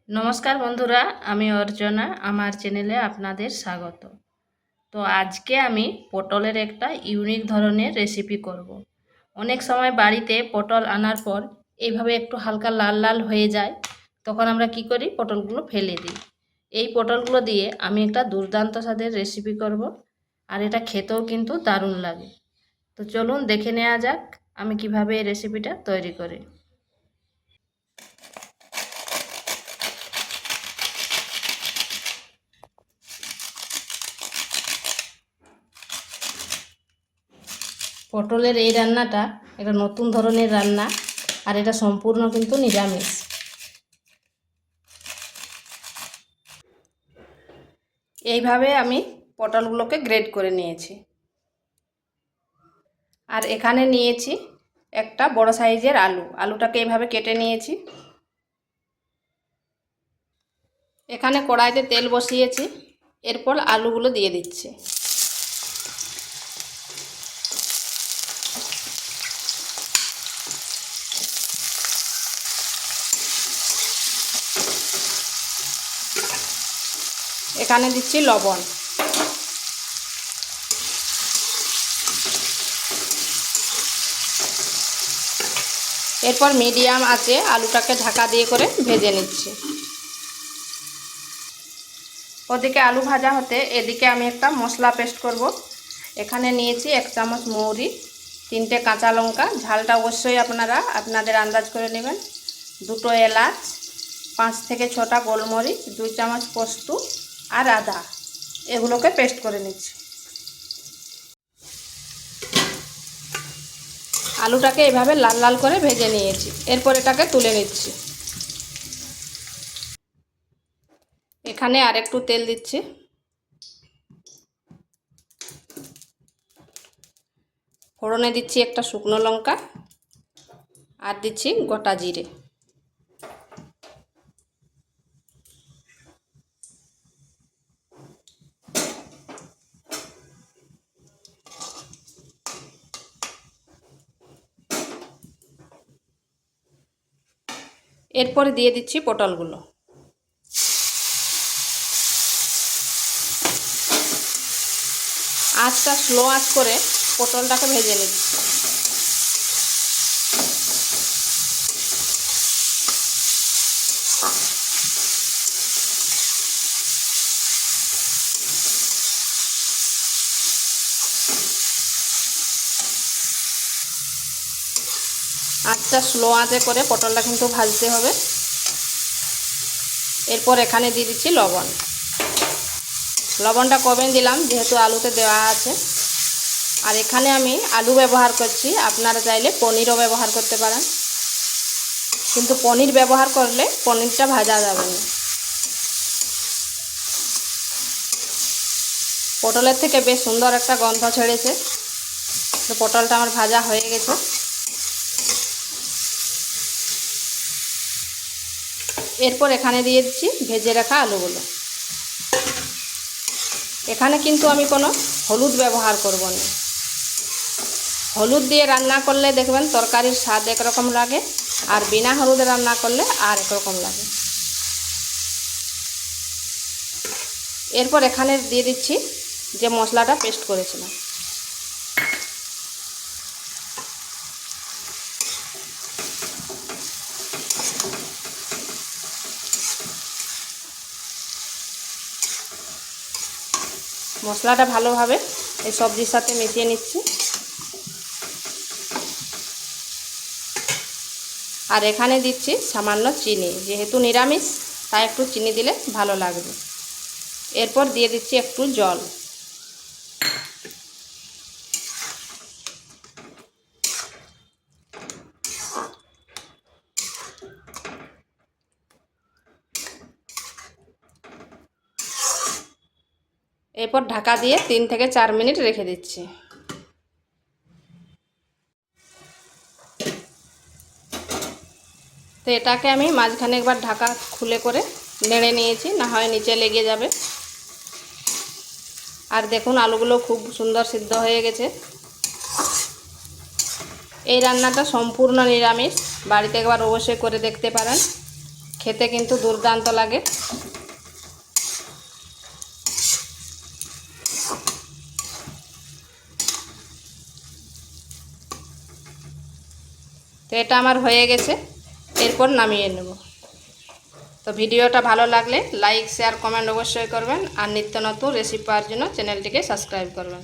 নমস্কার বন্ধুরা, আমি অর্চনা। আমার চ্যানেলে আপনাদের স্বাগত। তো আজকে আমি পটলের একটা ইউনিক ধরনের রেসিপি করব। অনেক সময় বাড়িতে পটল আনার পর এইভাবে একটু হালকা লাল লাল হয়ে যায়, তখন আমরা কি করি, পটলগুলো ফেলে দিই। এই পটলগুলো দিয়ে আমি একটা দুর্দান্ত স্বাদের রেসিপি করব, আর এটা খেতেও কিন্তু দারুণ লাগে। তো চলুন দেখে নেওয়া যাক আমি কিভাবে এই রেসিপিটা তৈরি করি। পটলের এই রান্নাটা একটা নতুন ধরনের রান্না, আর এটা সম্পূর্ণ কিন্তু নিরামিষ। এইভাবে আমি পটলগুলোকে গ্রেড করে নিয়েছি। আর এখানে নিয়েছি একটা বড় সাইজের আলুটাকে এইভাবে কেটে নিয়েছি। এখানে কড়াইতে তেল বসিয়েছি, এরপর আলুগুলো দিয়ে দিচ্ছি। এখানে দিচ্ছি লবণ। এরপর মিডিয়াম আঁচে আলুটাকে ঢাকা দিয়ে করে ভেজে নিচ্ছি। ওদিকে আলু ভাজা হতে এদিকে আমি একটা মশলা পেস্ট করব। এখানে নিয়েছি 1 চামচ মৌরি, 3টে কাঁচা লঙ্কা, ঝালটা অবশ্যই আপনারা আপনাদের আন্দাজ করে নেবেন, 2টো এলাচ, 5 থেকে 6টা গোলমরিচ, 2 চামচ পোস্ত আর আদা, এগুলোকে পেস্ট করে নিচ্ছি। আলুটাকে এভাবে লাল লাল করে ভেজে নিয়েছি, এরপর এটাকে তুলে নিচ্ছি। এখানে আরেকটু তেল দিচ্ছি। ফোড়নে দিচ্ছি একটা শুকনো লঙ্কা আর দিচ্ছি গোটা জিরে। এরপরে দিয়ে দিচ্ছি পটলগুলো। আঁচটা স্লো আঁচ করে পটলটাকে ভেজে নিচ্ছি। আঁচটা স্লো আঁচে করে পটলটা কিন্তু ভাজতে হবে। এরপর এখানে দিয়ে দিচ্ছি লবণ। লবণটা কমই দিলাম যেহেতু আলুতে দেওয়া আছে। আর এখানে আমি আলু ব্যবহার করছি, আপনারা চাইলে পনিরও ব্যবহার করতে পারেন, কিন্তু পনির ব্যবহার করলে পনিরটা ভাজা যাবে না। পটলের থেকে বেশ সুন্দর একটা গন্ধ ছেড়েছে। তো পটলটা আমার ভাজা হয়ে গেছে। এরপর এখানে দিয়ে দিচ্ছি ভেজে রাখা আলুগুলো। এখানে কিন্তু আমি কোনো হলুদ ব্যবহার করব না। হলুদ দিয়ে রান্না করলে দেখবেন তরকারির স্বাদ একরকম লাগে, আর বিনা হলুদে রান্না করলে আর একরকম লাগে। এরপর এখানে দিয়ে দিচ্ছি যে মশলাটা পেস্ট করেছিলাম। মশলাটা ভালোভাবে এই সবজির সাথে মিশিয়ে নিচ্ছি। আর এখানে দিচ্ছি সামান্য চিনি, যেহেতু নিরামিষ তাই একটু চিনি দিলে ভালো লাগবে। এরপর দিয়ে দিচ্ছি একটু জল। এরপর ঢাকা দিয়ে 3 থেকে 4 মিনিট রেখে দিচ্ছি। তো এটাকে আমি মাঝখানে একবার ঢাকা খুলে করে নেড়ে নিয়েছি, না হয় নিচে লেগে যাবে। আর দেখুন আলুগুলো খুব সুন্দর সিদ্ধ হয়ে গেছে। এই রান্নাটা সম্পূর্ণ নিরামিষ, বাড়িতে একবার অবশ্যই করে দেখতে পারেন, খেতে কিন্তু দুর্দান্ত লাগে। তো এটা আমার হয়ে গেছে, এরপর নামিয়ে নেব। তো ভিডিওটা ভালো লাগলে লাইক শেয়ার কমেন্ট অবশ্যই করবেন, আর নিত্য নতুন রেসিপি পাওয়ার জন্য চ্যানেলটিকে সাবস্ক্রাইব করবেন।